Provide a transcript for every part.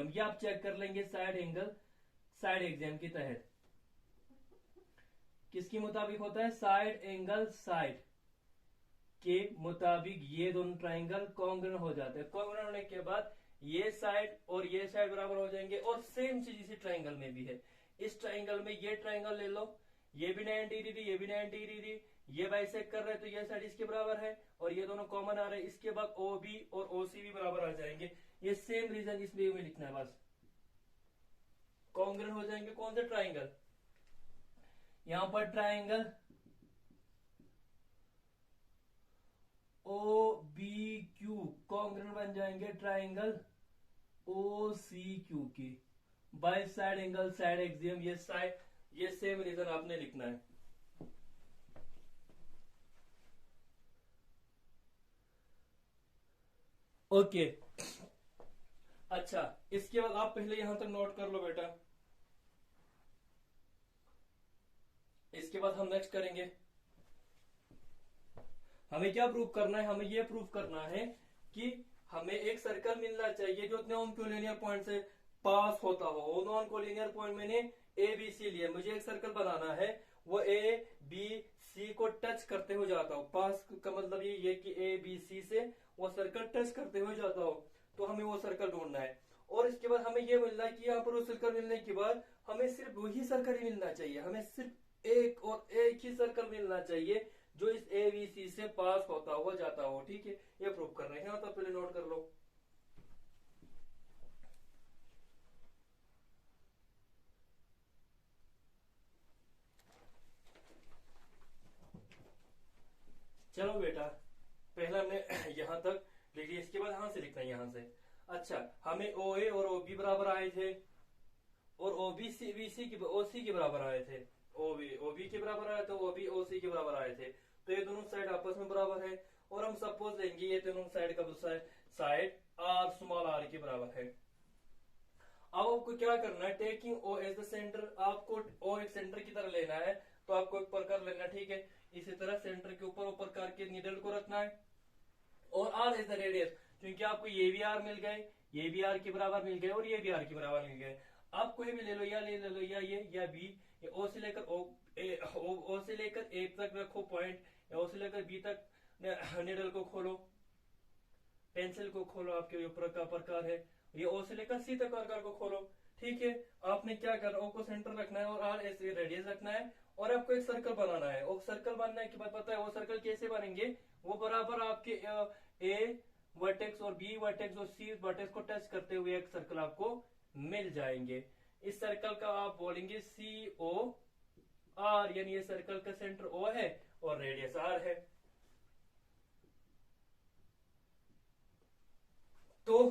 Exam, ये आप check कर लेंगे साइड एंगल साइड एग्जाम के तहत। किसके मुताबिक होता है? साइड एंगल साइड के मुताबिक ये दोनों ट्राइंगल कॉन्ग्रुएंट हो जाते हैं। कॉन्ग्रुएंट होने के बाद ये साइड और ये साइड बराबर हो जाएंगे, और सेम चीज इसी ट्राइंगल में भी है। इस ट्राइंगल में ये ट्राइंगल ले लो, ये भी 90 डिग्री, ये भी 90 डिग्री, ये बाइसेक्ट कर रहे हैं तो ये साइड इसके बराबर है, और ये दोनों कॉमन आ रहे हैं। इसके बाद OB और OC भी बराबर आ जाएंगे। ये सेम रीजन इसमें में लिखना है, बस कॉन्ग्रुएंट हो जाएंगे। कौन से ट्राइंगल? यहां पर ट्राइंगल OBQ कॉन्ग्रुएंट बन जाएंगे ट्राइंगल OCQ की, by side angle side axiom. ये साइड, ये सेम रीजन आपने लिखना है। ओके अच्छा, इसके बाद आप पहले यहां तक नोट कर लो बेटा। इसके बाद हम नेक्स्ट करेंगे, हमें क्या प्रूव करना है? हमें यह प्रूव करना है कि हमें एक सर्कल मिलना चाहिए जो नॉन कोलिनियर पॉइंट से पास होता हो। वो नॉन कोलिनियर पॉइंट मैंने ABC लिया, मुझे एक सर्कल बनाना है, वो ABC को टच करते हुए जाता हो। पास का मतलब ये कि ABC से वो सर्कल टच करते हुए जाता हो, तो हमें वो सर्कल ढूंढना है। और इसके बाद हमें यह मिलना है कि यहाँ पर वो सर्कल मिलने के बाद हमें सिर्फ वही सर्कल ही मिलना चाहिए। हमें सिर्फ एक और एक ही सर्कल मिलना चाहिए जो इस ABC से पास होता हुआ जाता हो। ठीक है, ये प्रूव कर रहे हैं, तो पहले नोट कर लो। चलो बेटा, पहला हमने यहां तक लिख लिया। इसके बाद यहां से लिखना है, यहां से। अच्छा, हमें OA और OB बराबर आए थे, और OC के बराबर आए थे। OB के बराबर आए थे, OB OC के बराबर आए थे, तो ये दोनों साइड आपस में बराबर है। और हम सपोज लेंगे ये दोनों साइड का साइड R स्मॉल r के बराबर है। अब आपको क्या करना है? Taking O as the center, आपको O एक सेंटर की तरह लेना है, तो आपको एक प्रकार लेना, ठीक है। इसी तरह सेंटर के ऊपर प्रकार के नीडल को रखना है, और R एज द रेडियस, क्योंकि आपको ये भी R मिल गए, ये भी R के बराबर मिल गए, और ये भी R के बराबर मिल गए। आप कोई भी ले लो, या ले लो, या ये या B, O से लेकर O से लेकर A तक रखो पॉइंट, या O से लेकर B तक नीडल को खोलो, पेंसिल को खोलो, आपके ऊपर का प्रकार है। ये O से लेकर C तक प्रकार को खोलो। ठीक है, आपने क्या करना, O को सेंटर रखना है और R ऐसे रेडियस रखना है, और आपको एक सर्कल बनाना है। और सर्कल बनने के बाद पता है वो सर्कल कैसे बनेंगे? वो बराबर आपके A वर्टेक्स और B वर्टेक्स और C वर्टेक्स को टच करते हुए एक सर्कल आपको मिल जाएंगे। इस सर्कल का आप बोलेंगे COR, यानी ये सर्कल का सेंटर O है और रेडियस R है। तो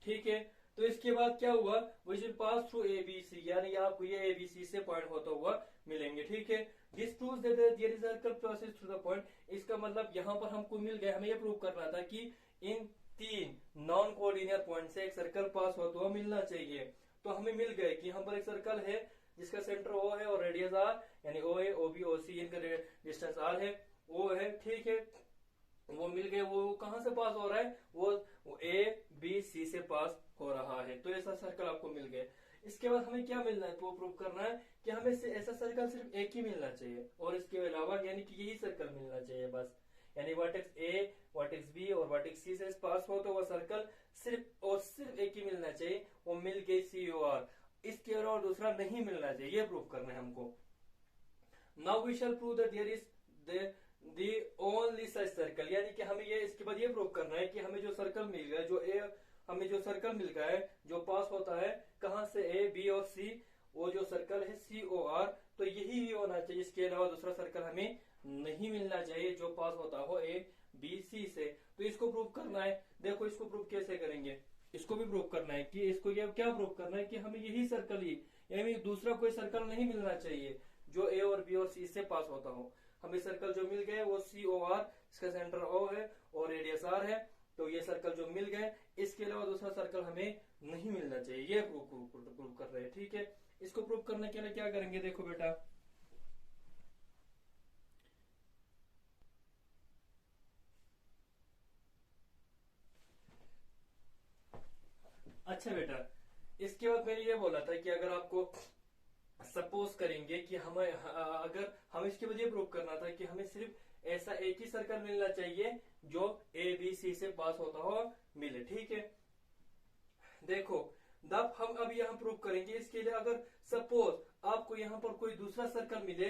ठीक है, तो इसके बाद क्या हुआ? Which will pass through ABC, यानी आपको ये ABC से पॉइंट होता हुआ मिलेंगे। ठीक है, this proves that there is circle passes through the point. इसका मतलब यहां पर हमको मिल गया, हमें ये प्रूव करना था कि इन तीन नॉन कोलिनियर पॉइंट से एक सर्कल पास होता हुआ मिलना चाहिए। तो हमें मिल गए कि यहाँ पर एक सर्कल है जिसका सेंटर O है और रेडियस R, यानी OA OB OC इनका डिस्टेंस R है, O है। ठीक है, वो मिल गए। वो कहां से पास हो रहा है? वो ABC से पास हो रहा है। तो ऐसा सर्कल आपको मिल गया। इसके बाद हमें क्या मिलना है? वो प्रूव करना है कि हमें ऐसा सर्कल सिर्फ एक ही मिलना चाहिए, और इसके अलावा यानी कि यही सर्कल मिलना चाहिए बस। यानी वर्टेक्स A वर्टेक्स B और वर्टेक्स C से पास हो तो वह सर्कल सिर्फ और सिर्फ एक ही मिलना चाहिए, वो मिल गई COR। इसके अलावा दूसरा नहीं मिलना चाहिए, ये प्रूव करना है हमको। Now we shall prove that there is the only such circle, यानी कि हमें ये इसके बाद ये प्रूव करना है कि हमें जो सर्कल मिल गया, हमें जो सर्कल मिल गया है जो पास होता है कहां से? A B और C, वो जो सर्कल है COR, तो यही भी होना चाहिए। इसके अलावा दूसरा सर्कल हमें नहीं मिलना चाहिए जो पास होता हो ABC से। तो इसको प्रूव करना है। देखो इसको प्रूव कैसे करेंगे? इसको भी प्रूव करना है कि इसको ये क्या प्रूव करना है कि हमें यही सर्कल ही, यानी दूसरा कोई सर्कल नहीं मिलना चाहिए जो A और B और C से पास होता हो। हमें सर्कल जो मिल गए वो COR, इसका सेंटर O है और रेडियस R है, तो ये सर्कल जो मिल गए, इसके अलावा दूसरा सर्कल हमें नहीं मिलना चाहिए। ये प्रूव कर रहे हैं। ठीक है, इसको प्रूव करने के लिए क्या करेंगे? देखो बेटा, अच्छा बेटा, इसके बाद मैंने ये बोला था कि अगर आपको सपोज करेंगे कि हमें अगर हम इसके बाद ये प्रूव करना था कि हमें सिर्फ ऐसा एक ही सर्कल मिलना चाहिए जो ए बी सी से पास होता हो मिले, ठीक है। देखो तब हम अब यहाँ प्रूव करेंगे। इसके लिए अगर सपोज आपको यहाँ पर कोई दूसरा सर्कल मिले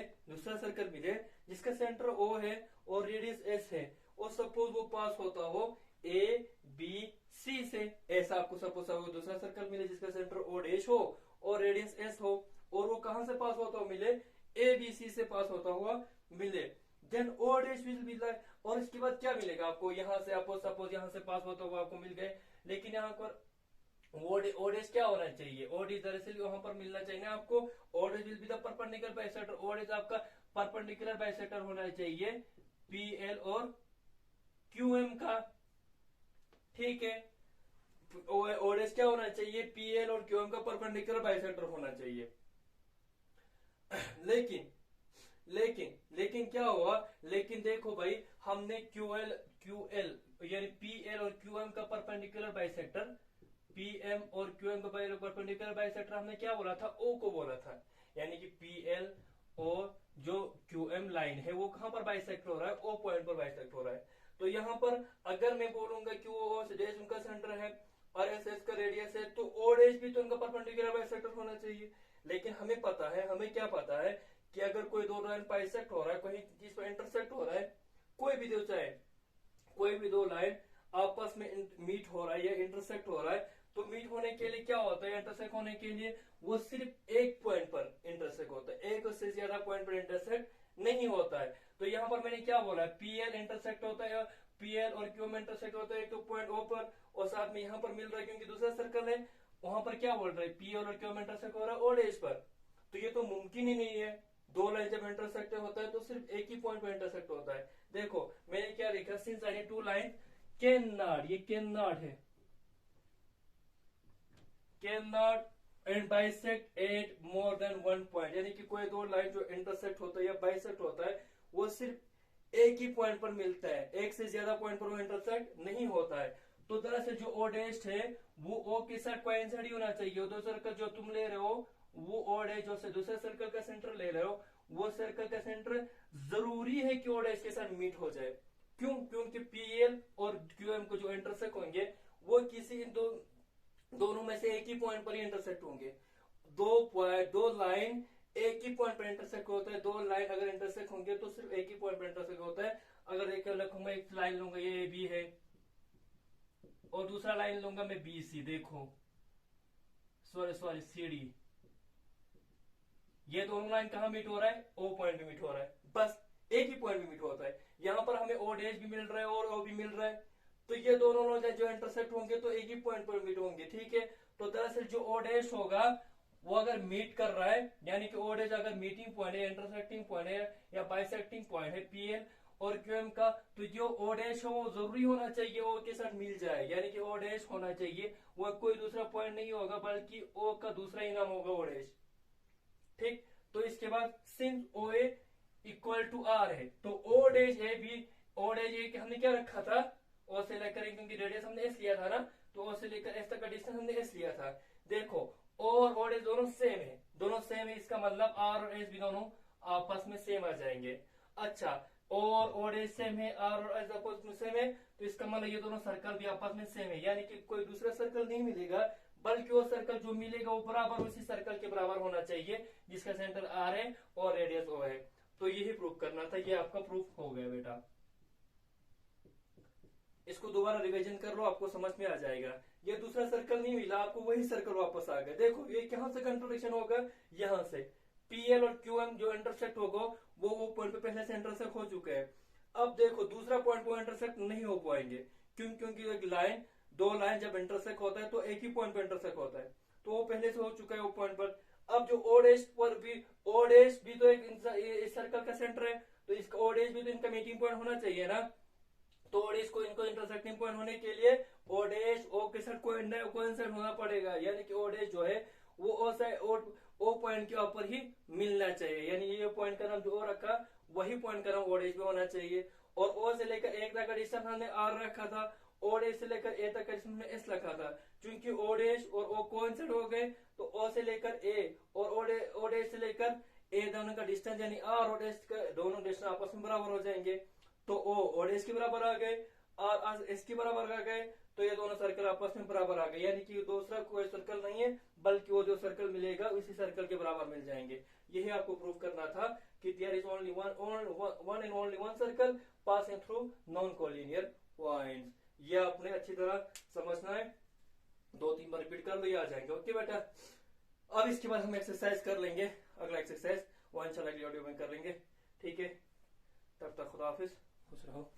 जिसका सेंटर ओ है और रेडियस एस है, और सपोज वो पास होता हो ए बी सी से, ऐसा आपको सपोज आपको दूसरा सर्कल मिले जिसका सेंटर ओ डैश हो और रेडियस एस हो, और वो कहां से पास होता हुआ मिले, ए बी सी से पास होता हुआ मिले, then O dash will be like. और इसके बाद क्या मिलेगा आपको, यहाँ से आपको सपोज यहाँ से पास होता हुआ आपको मिल गए, लेकिन यहाँ पर ओ डैश क्या होना चाहिए, ओ डैश दरअसल वहां पर मिलना चाहिए ना आपको, O dash will be the perpendicular bisector, O dash आपका परपेंडिकुलर बाइसेक्टर होना चाहिए पी एल और क्यू एम का, ठीक है। ओ डैश क्या होना चाहिए, पी एल और क्यू एम का परपेंडिकुलर बाइसेक्टर होना चाहिए। लेकिन क्या हुआ, लेकिन देखो भाई हमने क्यू एल यानी पी एल और क्यू एम का परपेंडिकुलर बाइसेक्टर, पी एम और क्यू एम का परपेंडिकुलर बाइसेक्टर हमने क्या बोला था, ओ को बोला था, यानी कि पी एल और जो क्यू एम लाइन है वो कहां पर बाइसेक्ट हो रहा है, ओ पॉइंट पर बाइसेक्ट हो रहा है। तो यहाँ पर अगर मैं बोलूंगा कि वो डैश उनका सेंटर है और एस एस का रेडियस है, तो ओ डैश भी तो उनका परपेंडिकुलर बाइसेक्टर होना चाहिए। लेकिन हमें पता है, हमें क्या पता है कि अगर कोई दो लाइन बाइसेक्ट हो रहा है, कहीं चीज पर इंटरसेक्ट हो रहा है, कोई भी दो चाहे कोई भी दो लाइन आपस में मीट हो रहा है या इंटरसेक्ट हो रहा है, तो मीट होने के लिए क्या होता है, इंटरसेक्ट होने के लिए वो सिर्फ एक पॉइंट पर इंटरसेक्ट होता है, एक से ज्यादा पॉइंट पर इंटरसेक्ट नहीं होता है। तो यहाँ पर मैंने क्या बोला, पीएल इंटरसेक्ट होता है, पीएल और क्यू में इंटरसेक्ट होता है तो पॉइंट ओ पर, और साथ में यहाँ पर मिल रहा है क्योंकि दूसरा सर्कल है, वहां पर क्या बोल रहा है, पीएल और क्यू में इंटरसेक्ट हो रहा है ओ डैश पर। तो ये तो मुमकिन ही नहीं है, दो लाइन जब इंटरसेक्ट होता है तो सिर्फ एक ही पॉइंट पर इंटरसेक्ट होता है। देखो मैंने क्या लिखा, since any two line can not, ये कैन नॉट है, can not and bisect at more than one point, यानी कि कोई दो लाइन जो इंटरसेक्ट होता है या बाइसेक्ट होता है वो सिर्फ एक ही पॉइंट पर मिलता है, एक से ज्यादा पॉइंट पर वो इंटरसेक्ट नहीं होता है। तो दरअसल जो ओ डैश है वो ओ के साथ कोइंसाइड ही होना चाहिए। दो सर्कल जो तुम ले रहे हो वो ओ डैश जो से दूसरे सर्कल का सेंटर ले रहे हो, वो सर्कल का सेंटर जरूरी है कि ओ डैश के साथ मीट हो जाए। क्यों, क्योंकि पीएल और क्यूएम को जो इंटरसेक्ट होंगे वो किसी दोनों में से एक ही पॉइंट पर ही इंटरसेक्ट होंगे। दो लाइन एक ही पॉइंट पर इंटरसेक्ट होता है, दो लाइन अगर इंटरसेक्ट होंगे तो सिर्फ एक ही पॉइंट पर इंटरसेक्ट होता है। अगर एक रखूंगा, एक लाइन लूंगा ये ए बी है और दूसरा लाइन लूंगा मैं बी सी, देखो सॉरी सी डी, ये दोनों लाइन कहां मीट हो रहा है, ओ पॉइंट में मीट हो रहा है, बस एक ही पॉइंट में मीट होता है। यहाँ पर हमें ओ डैश भी मिल रहा है और ओ भी मिल रहा है, तो ये दोनों लाइन जो इंटरसेक्ट होंगे तो एक ही पॉइंट पर मीट होंगे, ठीक है। तो दरअसल जो ओ डैश होगा वो अगर मीट कर रहा है, यानी कि ओ डैश अगर मीटिंग पॉइंट है, इंटरसेक्टिंग पॉइंट है या बाइसेक्टिंग पॉइंट है पीएल और क्यूएम का, तो जो ओ डैश हो वो जरूरी होना चाहिए ओ के साथ मिल जाए, यानी कि ओ डैश होना चाहिए, वो कोई दूसरा पॉइंट नहीं होगा बल्कि ओ का दूसरा ही नाम होगा ओ डैश, ठीक। तो इसके बाद since O A equal to R है, तो ओ डैश ए भी, ओ डैश ए हमने क्या रखा था, ओ से लेकर, क्योंकि रेडियस हमने एस लिया था ना, तो ओ से लेकर एस तक का डिस्टेंस हमने एस लिया था। देखो और ओ डैश दोनों सेम है, इसका मतलब आर और एस भी दोनों आपस में सेम आ जाएंगे। अच्छा, और ओ डैश सेम है, आर और एस आपस में सेम है, तो इसका मतलब ये दोनों सर्कल भी आपस में सेम है, यानी कि कोई दूसरा सर्कल नहीं मिलेगा, बल्कि वो सर्कल जो मिलेगा वो बराबर उसी सर्कल के बराबर होना चाहिए जिसका सेंटर आर है और रेडियस ओ है। तो यही प्रूफ करना था, ये आपका प्रूफ हो गया बेटा। इसको दोबारा रिवीजन कर लो, आपको समझ में आ जाएगा। ये दूसरा सर्कल नहीं मिला आपको, वही सर्कल वापस आ गया। देखो ये कहां से कंट्रोडिक्शन होगा, यहाँ से पीएल और क्यूएम जो इंटरसेक्ट होगा वो पॉइंट पे पहले से इंटरसेक्ट हो चुके हैं। अब देखो दूसरा पॉइंट वो इंटरसेक्ट नहीं हो पाएंगे, क्योंकि एक लाइन, दो लाइन जब इंटरसेक्ट होता है तो एक ही पॉइंट पर इंटरसेक्ट होता है, तो वो पहले से हो चुका है वो पॉइंट पर। अब जो ओ डैश पर भी, ओ डैश भी तो एक सर्कल का सेंटर है, तो इसका ओ डैश भी तो इनका मीटिंग पॉइंट होना चाहिए ना, तो ओ डैश को इनको इंटरसेक्टिंग पॉइंट होने के लिए ओ डैश ओ के साथ कोइंसाइड होना पड़ेगा, यानी कि ओ डैश जो है वो ओ पॉइंट के ऊपर ही मिलना चाहिए, यानी ये पॉइंट का नाम जो ओ रखा वही पॉइंट का नाम ओ डैश भी होना चाहिए। और ओ से लेकर एक तक का डिस्टेंस हमने आर रखा था, ओ डैश से लेकर ए तक का जिसमें हमने एस रखा था, चूंकि ओ डैश और ओ कोइंसाइड हो गए तो ओ से लेकर ए और ओ डैश से लेकर ए दोनों का डिस्टेंस यानी आर और डैश का दोनों डिस्टेंस आपस में बराबर हो जाएंगे, तो ओ डैश के बराबर आ गए, आर एस के बराबर आ गए, तो ये दोनों सर्कल आपस में बराबर आ गए, यानी कि दूसरा कोई सर्कल नहीं है बल्कि वो जो सर्कल मिलेगा उसी सर्कल के बराबर मिल जाएंगे। यही आपको प्रूव करना था कि there is only one and only one circle passing through non collinear points. ये आपने अच्छी तरह समझना है, 2-3 बार रिपीट कर लो, ये आ जाएंगे। ओके बेटा, अब इसके बाद हम एक्सरसाइज कर लेंगे, अगला एक्सरसाइज वो इंशाल्लाह अगली ऑडियो में कर लेंगे। ठीक है, तब तक खुदा हाफिज, खुश रहो।